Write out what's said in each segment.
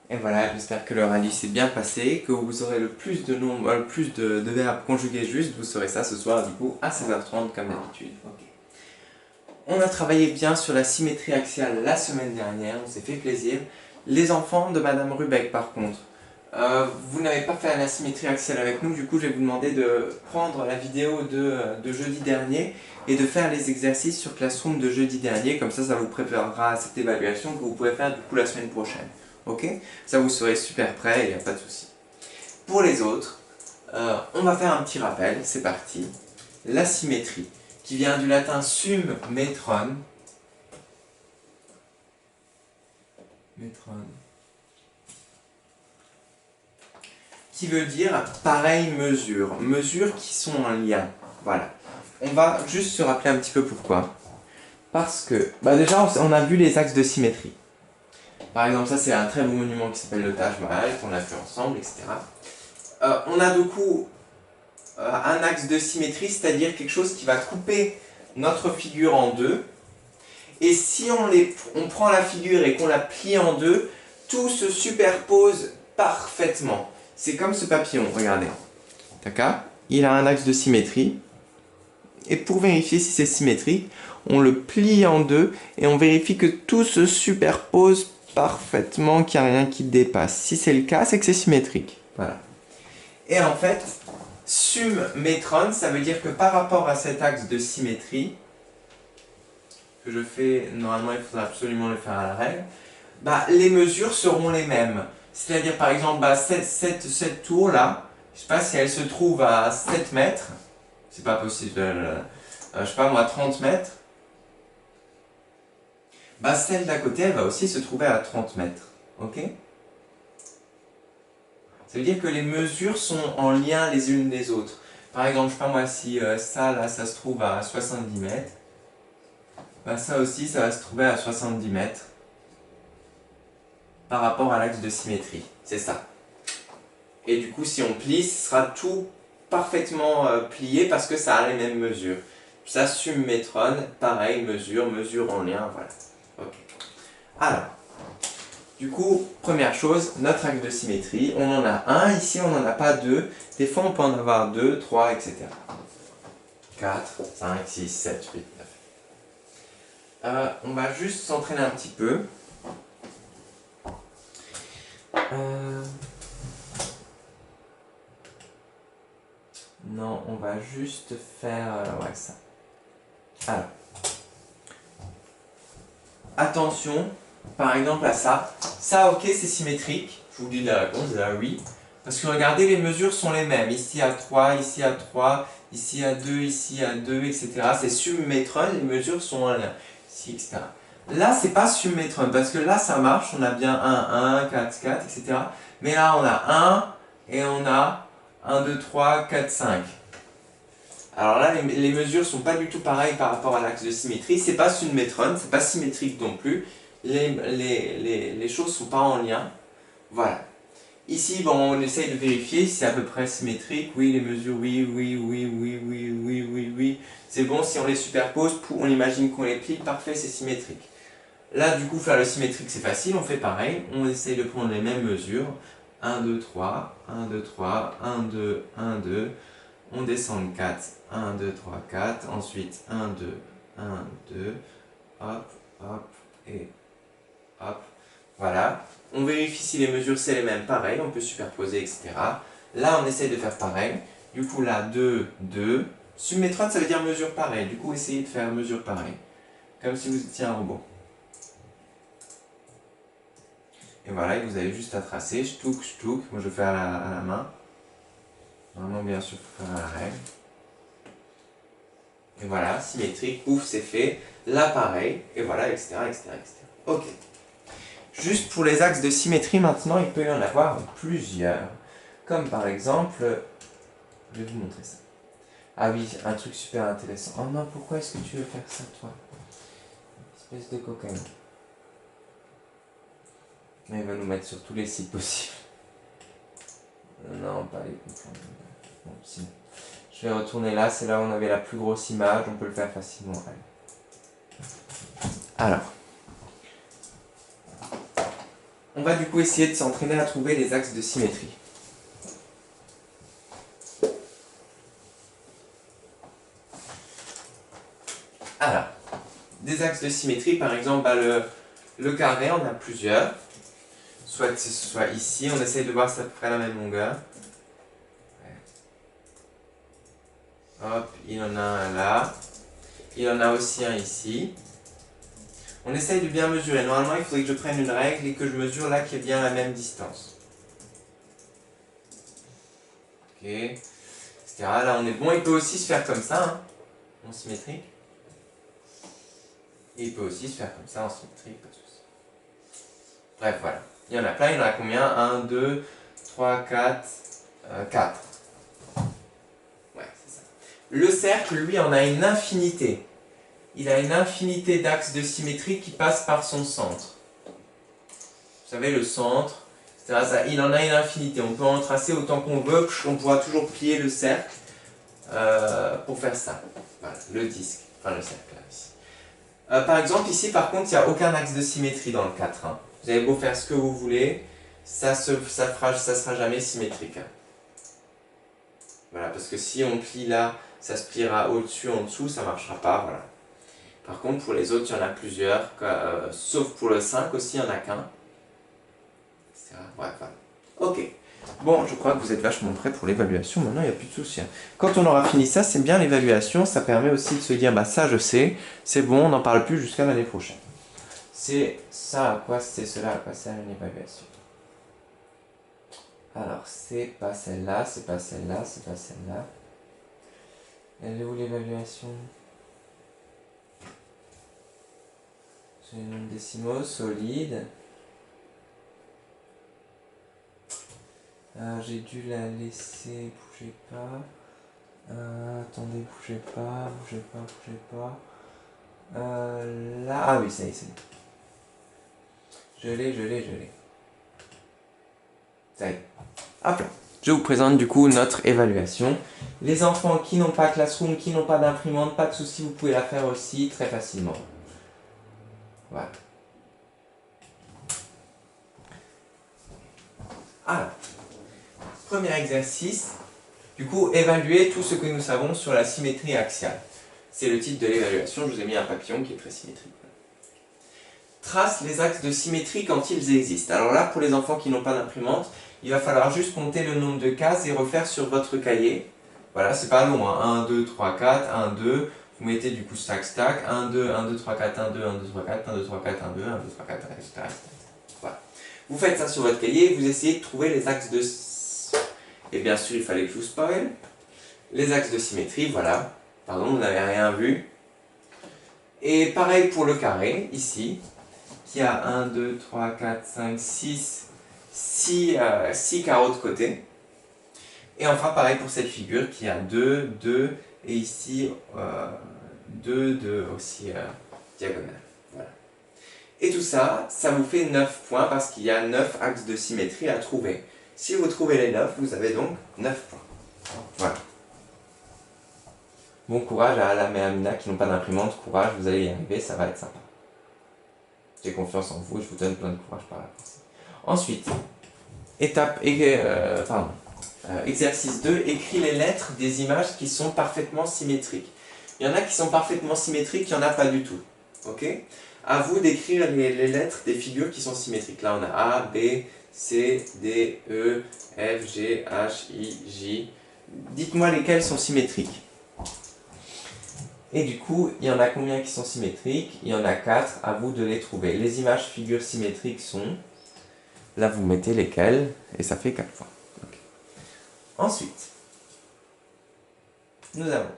Et voilà, j'espère que le rallye s'est bien passé, que vous aurez le plus de nombre, le plus de verbes conjugués justes. Vous saurez ça ce soir du coup à 16h30 comme d'habitude. Ok. On a travaillé bien sur la symétrie axiale la semaine dernière, on s'est fait plaisir. Les enfants de Madame Rubeck par contre, vous n'avez pas fait la symétrie axiale avec nous, du coup je vais vous demander de prendre la vidéo de jeudi dernier et de faire les exercices sur Classroom de jeudi dernier, comme ça vous préparera à cette évaluation que vous pourrez faire du coup la semaine prochaine. Ok? Ça vous serez super prêt, il n'y a pas de souci. Pour les autres, on va faire un petit rappel, c'est parti. La symétrie, qui vient du latin sum metron, qui veut dire pareille mesure, mesures qui sont en lien. Voilà. On va juste se rappeler un petit peu pourquoi. Parce que, déjà, on a vu les axes de symétrie. Par exemple, ça c'est un très beau monument qui s'appelle le Taj Mahal, qu'on a fait ensemble, etc. On a du coup un axe de symétrie, c'est-à-dire quelque chose qui va couper notre figure en deux. Et si on prend la figure et qu'on la plie en deux, tout se superpose parfaitement. C'est comme ce papillon, regardez. D'accord? Il a un axe de symétrie. Et pour vérifier si c'est symétrique, on le plie en deux et on vérifie que tout se superpose parfaitement, qu'il n'y a rien qui dépasse. Si c'est le cas, c'est que c'est symétrique. Voilà. Et en fait, sum metron, ça veut dire que par rapport à cet axe de symétrie, que je fais, normalement il faudra absolument le faire à la règle, les mesures seront les mêmes. C'est-à-dire par exemple, cette tour-là, je ne sais pas si elle se trouve à 7 mètres, c'est pas possible, je sais pas moi, 30 mètres, celle d'à côté, elle va aussi se trouver à 30 mètres. Ok? Ça veut dire que les mesures sont en lien les unes des autres. Par exemple, je sais pas moi, si ça là, ça se trouve à 70 mètres, ça aussi, ça va se trouver à 70 mètres par rapport à l'axe de symétrie. C'est ça. Et du coup, si on plie, ce sera tout parfaitement plié parce que ça a les mêmes mesures. Ça, summétron, pareil, mesure en lien, voilà. Ok. Alors, du coup, première chose, notre axe de symétrie, on en a un, ici on n'en a pas deux. Des fois, on peut en avoir deux, trois, etc. 4, 5, 6, 7, 8, 9. On va juste s'entraîner un petit peu. Non, on va juste faire ouais, ça. Alors, attention, par exemple à ça. Ça, ok, c'est symétrique. Je vous dis la réponse, là, oui. Parce que regardez, les mesures sont les mêmes. Ici à 3, ici à 3, ici à 2, ici à 2, etc. C'est summétron, les mesures sont en lien. Ici, etc. Là, c'est pas summétron, parce que là, ça marche. On a bien 1, 4, 4, etc. Mais là, on a 1 et on a 1, 2, 3, 4, 5. Alors là, les mesures sont pas du tout pareilles par rapport à l'axe de symétrie. C'est pas summétron, c'est pas symétrique non plus. Les choses sont pas en lien. Voilà. Ici, on essaye de vérifier si c'est à peu près symétrique. Oui, les mesures, oui, oui, oui, oui, oui, oui, oui, oui. C'est bon, si on les superpose, on imagine qu'on les plie, parfait, c'est symétrique. Là, du coup, faire le symétrique, c'est facile, on fait pareil. On essaye de prendre les mêmes mesures. 1, 2, 3, 1, 2, 3, 1, 2, 1, 2. On descend de 4, 1, 2, 3, 4. Ensuite, 1, 2, 1, 2. Hop, hop, et hop. Voilà. On vérifie si les mesures c'est les mêmes, pareil, on peut superposer, etc. Là, on essaye de faire pareil. Du coup, là, 2, 2. Summétron, ça veut dire mesure pareille. Du coup, essayez de faire mesure pareille. Comme si vous étiez un robot. Et voilà, et vous avez juste à tracer. Shtouk, shtouk. Moi, je fais à la main. Normalement, bien sûr, il faut faire à la règle. Et voilà, symétrique, pouf, c'est fait. Là, pareil. Et voilà, etc., etc., etc. Ok. Juste pour les axes de symétrie maintenant, il peut y en avoir plusieurs. Comme par exemple, je vais vous montrer ça. Ah oui, un truc super intéressant. Oh non, pourquoi est-ce que tu veux faire ça, toi? Espèce de cocaïne. Mais il va nous mettre sur tous les sites possibles. Non, pas les confondre. Bon, si. Je vais retourner là, c'est là où on avait la plus grosse image, on peut le faire facilement. Alors, on va du coup essayer de s'entraîner à trouver les axes de symétrie. Alors, des axes de symétrie, par exemple, bah, le carré, on a plusieurs. Soit que ce soit ici, on essaye de voir si c'est à peu près la même longueur. Hop, il en a un là. Il en a aussi un ici. On essaye de bien mesurer. Normalement, il faudrait que je prenne une règle et que je mesure là qui est bien la même distance. Ok. Etc. Là, on est bon. Il peut aussi se faire comme ça, hein, en symétrique. Et il peut aussi se faire comme ça en symétrique, pas de souci. Bref, voilà. Il y en a plein. Il y en a combien? 1, 2, 3, 4, 4. Ouais, c'est ça. Le cercle, lui, en a une infinité. Il a une infinité d'axes de symétrie qui passent par son centre. Vous savez, le centre, ça, il en a une infinité. On peut en tracer autant qu'on veut, on pourra toujours plier le cercle pour faire ça. Voilà, le disque, enfin le cercle là, ici. Par exemple, ici, par contre, il n'y a aucun axe de symétrie dans le 4. Hein. Vous avez beau faire ce que vous voulez, ça sera jamais symétrique. Hein. Voilà, parce que si on plie là, ça se pliera au-dessus, en dessous, ça ne marchera pas. Voilà. Par contre, pour les autres, il y en a plusieurs, sauf pour le 5 aussi, il n'y en a qu'un. Ouais, voilà. Ok. Bon, je crois que vous êtes vachement prêts pour l'évaluation. Maintenant, il n'y a plus de soucis. Quand on aura fini ça, c'est bien l'évaluation. Ça permet aussi de se dire, bah ça, je sais, c'est bon, on n'en parle plus jusqu'à l'année prochaine. C'est ça à quoi c'est cela à quoi sert une évaluation. Alors, c'est pas celle-là, c'est pas celle-là, c'est pas celle-là. Elle est où l'évaluation? J'ai les nombres décimaux, solide. J'ai dû la laisser, bougez pas. Attendez, bougez pas, bougez pas, bougez pas. Là, ah oui, ça y est, c'est bon. Je l'ai. Ça y est. Hop là. Je vous présente du coup notre évaluation. Les enfants qui n'ont pas Classroom, qui n'ont pas d'imprimante, pas de souci, vous pouvez la faire aussi très facilement. Voilà. Alors, premier exercice. Du coup, évaluer tout ce que nous savons sur la symétrie axiale. C'est le titre de l'évaluation, je vous ai mis un papillon qui est très symétrique. Trace les axes de symétrie quand ils existent. Alors là, pour les enfants qui n'ont pas d'imprimante, il va falloir juste compter le nombre de cases et refaire sur votre cahier. Voilà, c'est pas long, hein. 1, 2, 3, 4, 1, 2. Vous mettez du coup stack, 1, 2, 1, 2, 3, 4, 1, 2, 1, 2, 3, 4, 1, 2, 3, 4, 1, 2, 1, 2, 3, 4, etc. Voilà. Vous faites ça sur votre cahier et vous essayez de trouver les axes de... Et bien sûr, il fallait que je vous spoil. Les axes de symétrie, voilà. Pardon, vous n'avez rien vu. Et pareil pour le carré, ici, qui a 1, 2, 3, 4, 5, 6 carreaux de côté. Et enfin, pareil pour cette figure qui a 2, 2, et ici 2, 2 aussi diagonale. Voilà. Et tout ça, ça vous fait 9 points parce qu'il y a 9 axes de symétrie à trouver. Si vous trouvez les 9, vous avez donc 9 points. Voilà. Bon courage à Alam et Amina qui n'ont pas d'imprimante. Courage, vous allez y arriver, ça va être sympa. J'ai confiance en vous, je vous donne plein de courage par la pensée. Ensuite, exercice 2, écris les lettres des images qui sont parfaitement symétriques. Il y en a qui sont parfaitement symétriques, il n'y en a pas du tout. Ok? À vous d'écrire les lettres des figures qui sont symétriques. Là, on a A, B, C, D, E, F, G, H, I, J. Dites-moi lesquelles sont symétriques. Et du coup, il y en a combien qui sont symétriques? Il y en a 4, à vous de les trouver. Les images figures symétriques sont... Là, vous mettez lesquelles, et ça fait 4 points. Okay. Ensuite, nous avons...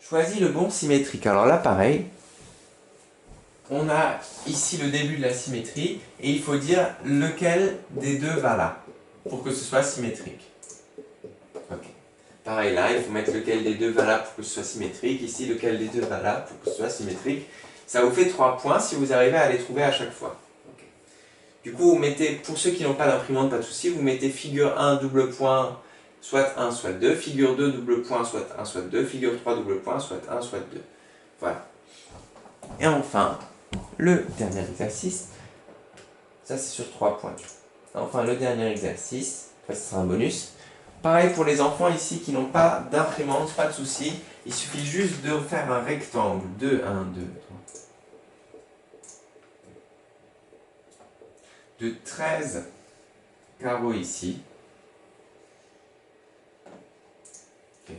Choisis le bon symétrique. Alors là, pareil, on a ici le début de la symétrie, et il faut dire lequel des deux va là, pour que ce soit symétrique. Okay. Pareil là, il faut mettre lequel des deux va là pour que ce soit symétrique. Ici, lequel des deux va là pour que ce soit symétrique. Ça vous fait 3 points si vous arrivez à les trouver à chaque fois. Okay. Du coup, vous mettez, pour ceux qui n'ont pas d'imprimante, pas de souci, vous mettez figure 1, double point, soit 1, soit 2. Figure 2, double point, soit 1, soit 2. Figure 3, double point, soit 1, soit 2. Voilà. Et enfin, Le dernier exercice, ça c'est sur 3 points. Enfin, le dernier exercice, ce sera un bonus. Pareil pour les enfants ici qui n'ont pas d'imprimante, pas de souci. Il suffit juste de faire un rectangle. 2, 1, 2, 3. De 13 carreaux ici. Ok.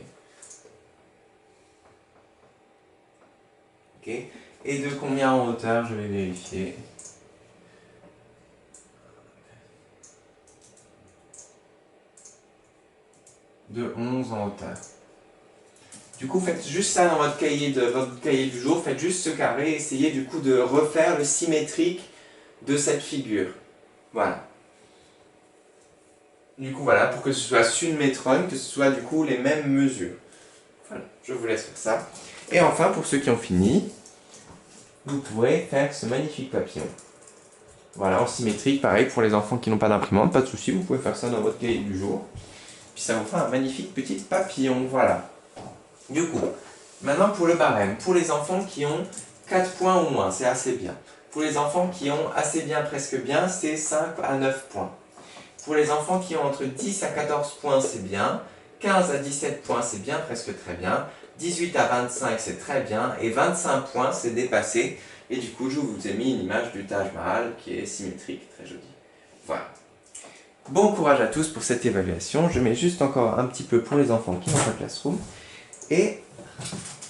Ok. Et de combien en hauteur, je vais vérifier. De 11 en hauteur. Du coup, faites juste ça dans votre cahier du jour. Faites juste ce carré. Essayez du coup de refaire le symétrique de cette figure. Voilà. Du coup, voilà, pour que ce soit symétrone, que ce soit du coup les mêmes mesures. Voilà, je vous laisse faire ça. Et enfin, pour ceux qui ont fini, vous pourrez faire ce magnifique papillon. Voilà, en symétrique, pareil pour les enfants qui n'ont pas d'imprimante, pas de souci, vous pouvez faire ça dans votre cahier du jour. Puis ça vous fera un magnifique petit papillon, voilà. Du coup, maintenant pour le barème, pour les enfants qui ont 4 points ou moins, c'est assez bien. Pour les enfants qui ont assez bien, presque bien, c'est 5 à 9 points. Pour les enfants qui ont entre 10 à 14 points, c'est bien. 15 à 17 points, c'est bien, presque très bien. 18 à 25, c'est très bien. Et 25 points, c'est dépassé. Et du coup, je vous ai mis une image du Taj Mahal qui est symétrique, très jolie. Voilà. Bon courage à tous pour cette évaluation. Je mets juste encore un petit peu pour les enfants qui n'ont pas Classroom. Et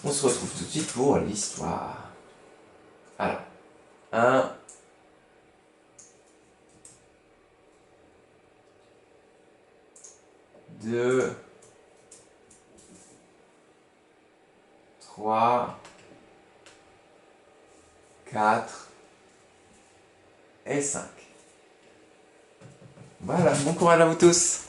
on se retrouve tout de suite pour l'histoire. Alors, 1, 2, 3, 4 et 5. Voilà, bon courage à vous tous!